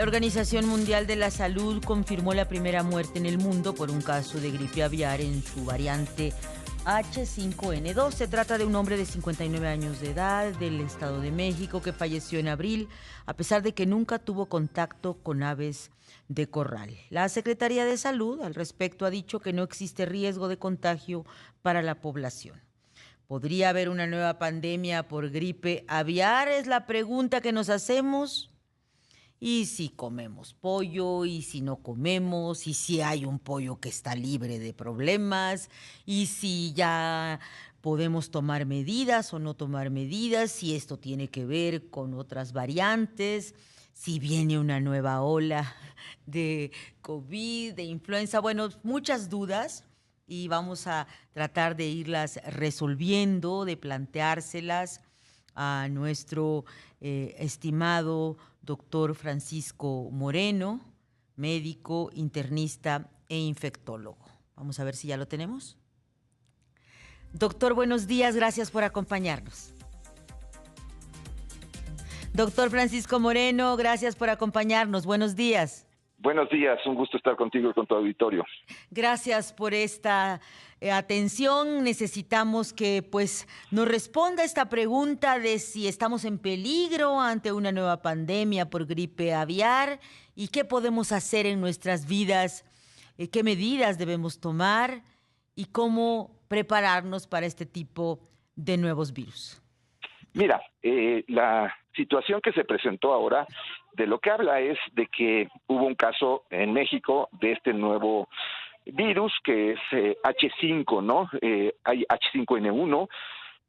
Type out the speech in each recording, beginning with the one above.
La Organización Mundial de la Salud confirmó la primera muerte en el mundo por un caso de gripe aviar en su variante H5N2. Se trata de un hombre de 59 años de edad del Estado de México que falleció en abril, a pesar de que nunca tuvo contacto con aves de corral. La Secretaría de Salud al respecto ha dicho que no existe riesgo de contagio para la población. ¿Podría haber una nueva pandemia por gripe aviar? Es la pregunta que nos hacemos. Y si comemos pollo, y si no comemos, y si hay un pollo que está libre de problemas, y si ya podemos tomar medidas o no tomar medidas, si esto tiene que ver con otras variantes, si viene una nueva ola de COVID, de influenza, bueno, muchas dudas y vamos a tratar de irlas resolviendo, de planteárselas a nuestro estimado doctor Francisco Moreno, médico, internista e infectólogo. Vamos a ver si ya lo tenemos. Doctor, buenos días, gracias por acompañarnos. Doctor Francisco Moreno, gracias por acompañarnos. Buenos días. Buenos días, un gusto estar contigo y con tu auditorio. Gracias por esta atención. Necesitamos que pues nos responda esta pregunta de si estamos en peligro ante una nueva pandemia por gripe aviar y qué podemos hacer en nuestras vidas, qué medidas debemos tomar y cómo prepararnos para este tipo de nuevos virus. Mira, la situación que se presentó ahora de lo que habla es de que hubo un caso en México de este nuevo virus que es H5, ¿no? Hay H5N1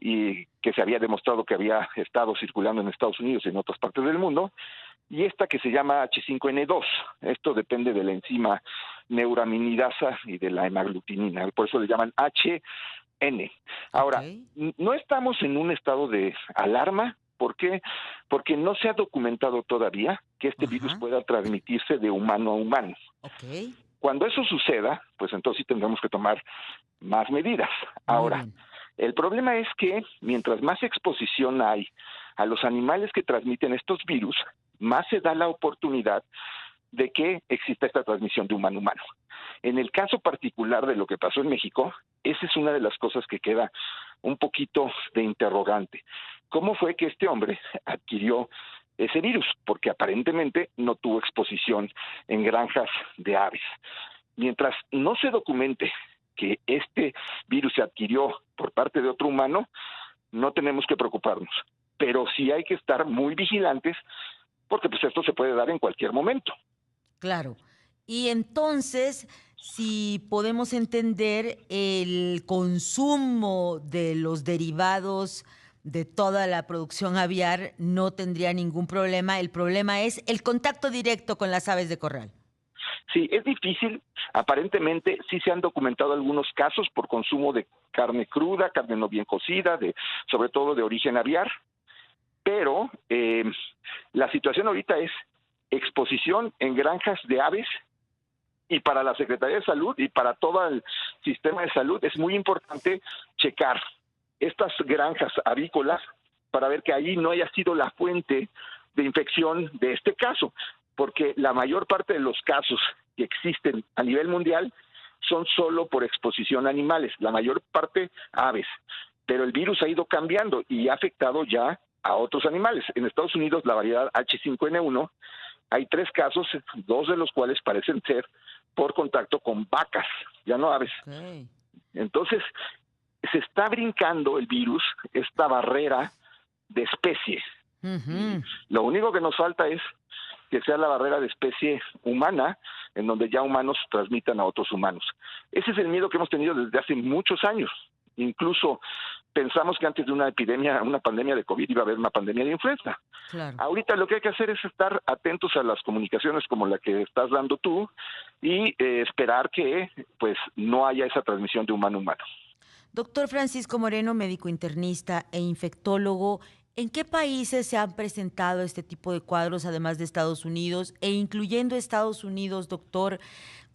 y que se había demostrado que había estado circulando en Estados Unidos y en otras partes del mundo, y esta que se llama H5N2. Esto depende de la enzima neuraminidasa y de la hemaglutinina, por eso le llaman H-N. Ahora, no estamos en un estado de alarma. ¿Por qué? Porque no se ha documentado todavía que este virus pueda transmitirse de humano a humano. Cuando eso suceda, pues entonces sí tendremos que tomar más medidas. Ahora, el problema es que mientras más exposición hay a los animales que transmiten estos virus, más se da la oportunidad de que exista esta transmisión de humano a humano. En el caso particular de lo que pasó en México, esa es una de las cosas que queda un poquito de interrogante. ¿Cómo fue que este hombre adquirió ese virus? Porque aparentemente no tuvo exposición en granjas de aves. Mientras no se documente que este virus se adquirió por parte de otro humano, no tenemos que preocuparnos. Pero sí hay que estar muy vigilantes porque pues esto se puede dar en cualquier momento. Claro. Y entonces, si podemos entender el consumo de los derivados de toda la producción aviar, no tendría ningún problema. El problema es el contacto directo con las aves de corral. Sí, es difícil. Aparentemente sí se han documentado algunos casos por consumo de carne cruda, carne no bien cocida, sobre todo de origen aviar. Pero la situación ahorita es exposición en granjas de aves, y para la Secretaría de Salud y para todo el sistema de salud es muy importante checar estas granjas avícolas para ver que ahí no haya sido la fuente de infección de este caso, porque la mayor parte de los casos que existen a nivel mundial son solo por exposición a animales, la mayor parte aves, pero el virus ha ido cambiando y ha afectado ya a otros animales. En Estados Unidos la variedad H5N1 hay 3 casos, 2 de los cuales parecen ser por contacto con vacas, ya no aves. Entonces, se está brincando el virus, esta barrera de especie. Lo único que nos falta es que sea la barrera de especie humana, en donde ya humanos transmitan a otros humanos. Ese es el miedo que hemos tenido desde hace muchos años. Incluso pensamos que antes de una epidemia, una pandemia de COVID, iba a haber una pandemia de influenza. Ahorita lo que hay que hacer es estar atentos a las comunicaciones como la que estás dando tú y esperar que pues no haya esa transmisión de humano a humano. Doctor Francisco Moreno, médico internista e infectólogo, ¿en qué países se han presentado este tipo de cuadros, además de Estados Unidos? E incluyendo Estados Unidos, doctor,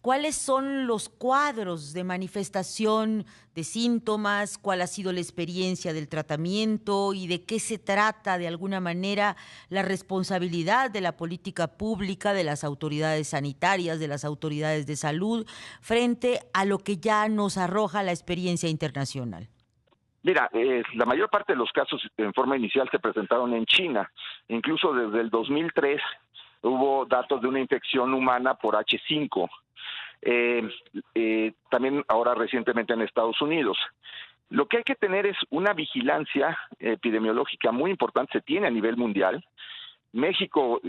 ¿cuáles son los cuadros de manifestación de síntomas? ¿Cuál ha sido la experiencia del tratamiento y de qué se trata de alguna manera la responsabilidad de la política pública, de las autoridades sanitarias, de las autoridades de salud, frente a lo que ya nos arroja la experiencia internacional? Mira, la mayor parte de los casos en forma inicial se presentaron en China. Incluso desde el 2003 hubo datos de una infección humana por H5. También ahora recientemente en Estados Unidos. Lo que hay que tener es una vigilancia epidemiológica muy importante, se tiene a nivel mundial. México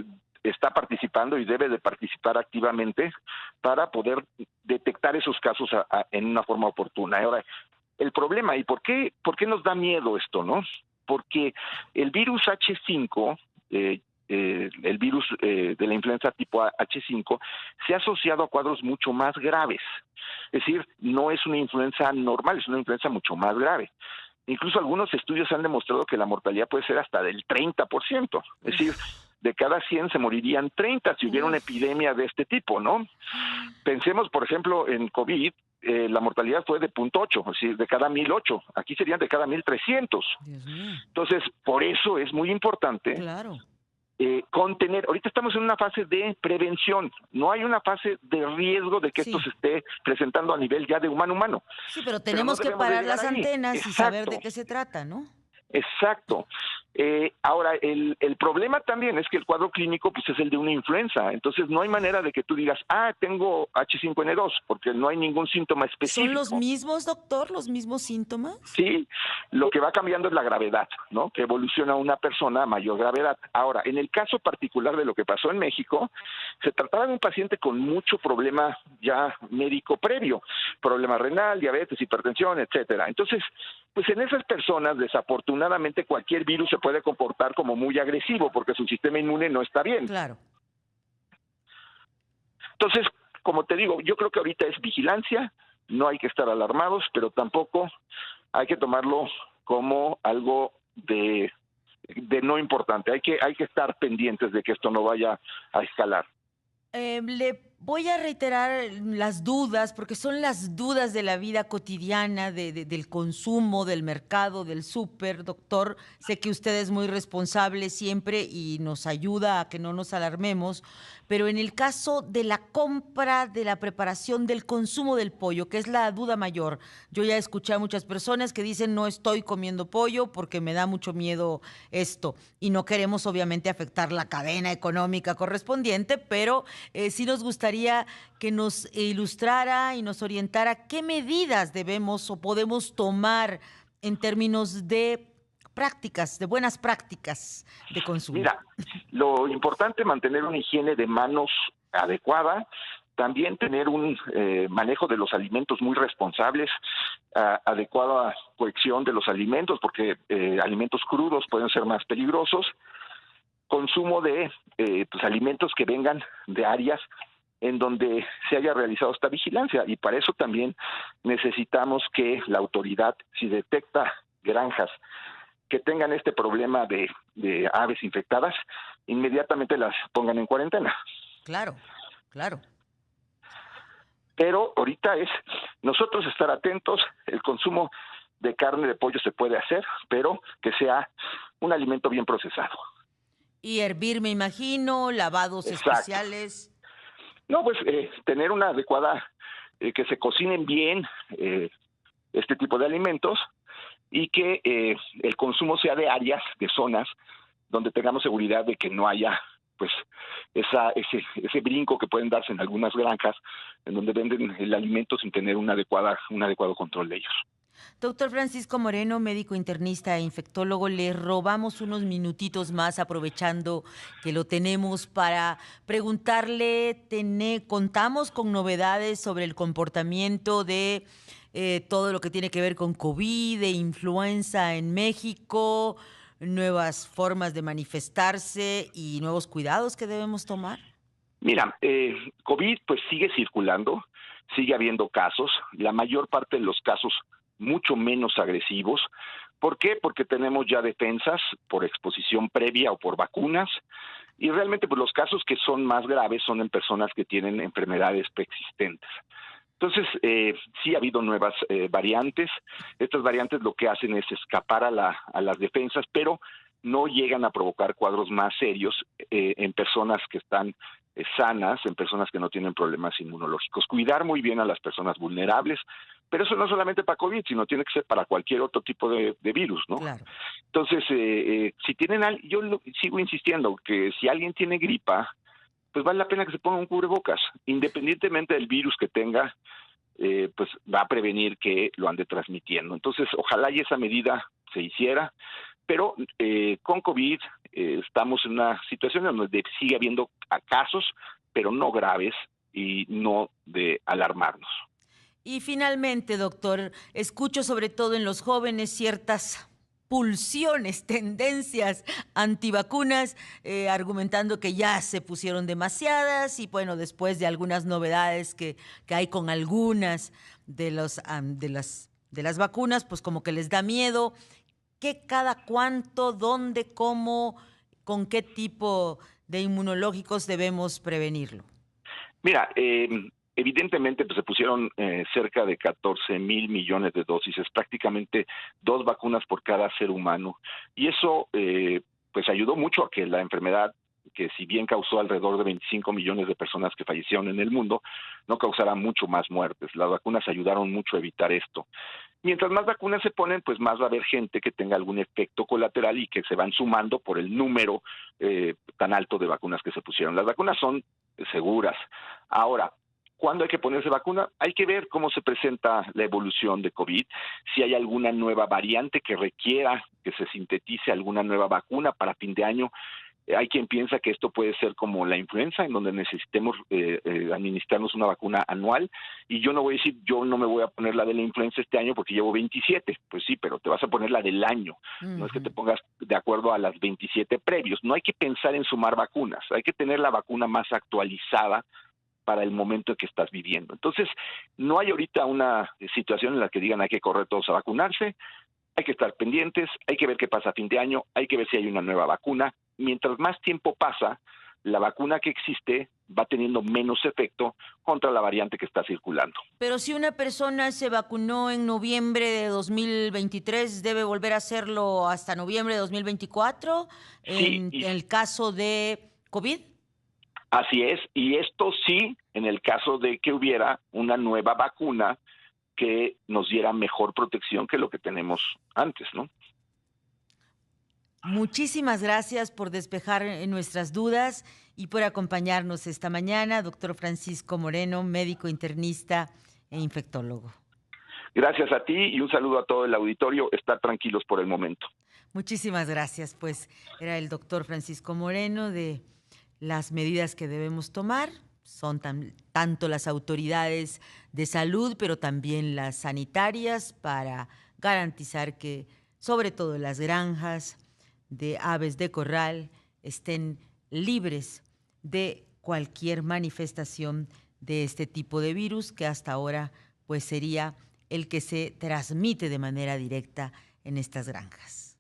está participando y debe de participar activamente para poder detectar esos casos en una forma oportuna. Ahora, el problema, ¿y por qué nos da miedo esto, no? Porque el virus H5, el virus de la influenza tipo H5, se ha asociado a cuadros mucho más graves. Es decir, no es una influenza normal, es una influenza mucho más grave. Incluso algunos estudios han demostrado que la mortalidad puede ser hasta del 30%. Es decir, de cada 100 se morirían 30 si hubiera una epidemia de este tipo, ¿no? Pensemos, por ejemplo, en COVID, la mortalidad fue de 0.8, es decir, de cada 1,008. Aquí serían de cada 1,300. Dios mío. Entonces, por eso es muy importante Claro. contener. Ahorita estamos en una fase de prevención, no hay una fase de riesgo de que Sí. esto se esté presentando a nivel ya de humano-humano. Sí, pero tenemos no que debemos de parar llegar las ahí. antenas y saber Exacto. de qué se trata, ¿no? Exacto. Ahora, el problema también es que el cuadro clínico pues es el de una influenza, entonces no hay manera de que tú digas, tengo H5N2, porque no hay ningún síntoma específico. ¿Son los mismos, doctor, los mismos síntomas? Sí, lo que va cambiando es la gravedad, ¿no? Que evoluciona una persona a mayor gravedad. Ahora, en el caso particular de lo que pasó en México, se trataba de un paciente con mucho problema ya médico previo, problema renal, diabetes, hipertensión, etcétera. Entonces, pues en esas personas, desafortunadamente, cualquier virus se puede comportar como muy agresivo porque su sistema inmune no está bien. Claro. Entonces, como te digo, yo creo que ahorita es vigilancia, no hay que estar alarmados, pero tampoco hay que tomarlo como algo de no importante. Hay que estar pendientes de que esto no vaya a escalar. Le voy a reiterar las dudas, porque son las dudas de la vida cotidiana, del consumo, del mercado, del súper, doctor. Sé que usted es muy responsable siempre y nos ayuda a que no nos alarmemos, pero en el caso de la compra, de la preparación, del consumo del pollo, que es la duda mayor, yo ya escuché a muchas personas que dicen no estoy comiendo pollo porque me da mucho miedo esto, y no queremos obviamente afectar la cadena económica correspondiente, pero sí nos gustaría que nos ilustrara y nos orientara qué medidas debemos o podemos tomar en términos de prácticas, de buenas prácticas de consumo. Mira, lo importante es mantener una higiene de manos adecuada, también tener un manejo de los alimentos muy responsables, adecuada cohección de los alimentos, porque alimentos crudos pueden ser más peligrosos, consumo de alimentos que vengan de áreas en donde se haya realizado esta vigilancia, y para eso también necesitamos que la autoridad, si detecta granjas que tengan este problema de aves infectadas, inmediatamente las pongan en cuarentena. Claro, claro. Pero ahorita es nosotros estar atentos. El consumo de carne de pollo se puede hacer, pero que sea un alimento bien procesado. Y hervir, me imagino, lavados Exacto. especiales. No, pues tener una adecuada, que se cocinen bien este tipo de alimentos, y que el consumo sea de áreas, de zonas, donde tengamos seguridad de que no haya pues ese brinco que pueden darse en algunas granjas, en donde venden el alimento sin tener un adecuado control de ellos. Doctor Francisco Moreno, médico internista e infectólogo, le robamos unos minutitos más aprovechando que lo tenemos para preguntarle, contamos con novedades sobre el comportamiento de todo lo que tiene que ver con COVID, de influenza en México, nuevas formas de manifestarse y nuevos cuidados que debemos tomar. Mira, COVID pues sigue circulando, sigue habiendo casos, la mayor parte de los casos mucho menos agresivos. ¿Por qué? Porque tenemos ya defensas por exposición previa o por vacunas. y realmente pues los casos que son más graves son en personas que tienen enfermedades preexistentes. Entonces, sí ha habido nuevas variantes. Estas variantes lo que hacen es escapar a las defensas, pero no llegan a provocar cuadros más serios en personas que están sanas, en personas que no tienen problemas inmunológicos. Cuidar muy bien a las personas vulnerables, pero eso no solamente para COVID, sino tiene que ser para cualquier otro tipo de virus, ¿no? Claro. Entonces, si tienen, sigo insistiendo que si alguien tiene gripa, pues vale la pena que se ponga un cubrebocas, independientemente del virus que tenga, pues va a prevenir que lo ande transmitiendo. Entonces, ojalá y esa medida se hiciera, pero con COVID estamos en una situación en donde sigue habiendo casos, pero no graves y no de alarmarnos. Y finalmente, doctor, escucho sobre todo en los jóvenes ciertas pulsiones, tendencias antivacunas, argumentando que ya se pusieron demasiadas y bueno, después de algunas novedades que hay con algunas de las vacunas, pues como que les da miedo. ¿Qué, cada cuánto, dónde, cómo, con qué tipo de inmunológicos debemos prevenirlo? Mira, evidentemente pues se pusieron cerca de 14,000 millones de dosis, es prácticamente 2 vacunas por cada ser humano, y eso pues ayudó mucho a que la enfermedad, que si bien causó alrededor de 25 millones de personas que fallecieron en el mundo, no causará mucho más muertes. Las vacunas ayudaron mucho a evitar esto. Mientras más vacunas se ponen, pues más va a haber gente que tenga algún efecto colateral y que se van sumando por el número tan alto de vacunas que se pusieron. Las vacunas son seguras. Ahora, ¿cuándo hay que ponerse vacuna? Hay que ver cómo se presenta la evolución de COVID, si hay alguna nueva variante que requiera que se sintetice alguna nueva vacuna para fin de año. Hay quien piensa que esto puede ser como la influenza, en donde necesitemos administrarnos una vacuna anual, y yo no voy a decir, yo no me voy a poner la de la influenza este año porque llevo 27, pues sí, pero te vas a poner la del año, no es que te pongas de acuerdo a las 27 previos. No hay que pensar en sumar vacunas, hay que tener la vacuna más actualizada para el momento en que estás viviendo. Entonces, no hay ahorita una situación en la que digan hay que correr todos a vacunarse. Hay que estar pendientes, hay que ver qué pasa a fin de año, hay que ver si hay una nueva vacuna. Mientras más tiempo pasa, la vacuna que existe va teniendo menos efecto contra la variante que está circulando. Pero si una persona se vacunó en noviembre de 2023, ¿debe volver a hacerlo hasta noviembre de 2024 Sí, en el caso de COVID? Así es, y esto sí, en el caso de que hubiera una nueva vacuna que nos diera mejor protección que lo que tenemos antes, ¿no? Muchísimas gracias por despejar nuestras dudas y por acompañarnos esta mañana, doctor Francisco Moreno, médico internista e infectólogo. Gracias a ti y un saludo a todo el auditorio. Estar tranquilos por el momento. Muchísimas gracias. Pues era el doctor Francisco Moreno de las medidas que debemos tomar. Son tanto las autoridades de salud, pero también las sanitarias, para garantizar que, sobre todo las granjas de aves de corral, estén libres de cualquier manifestación de este tipo de virus, que hasta ahora pues sería el que se transmite de manera directa en estas granjas.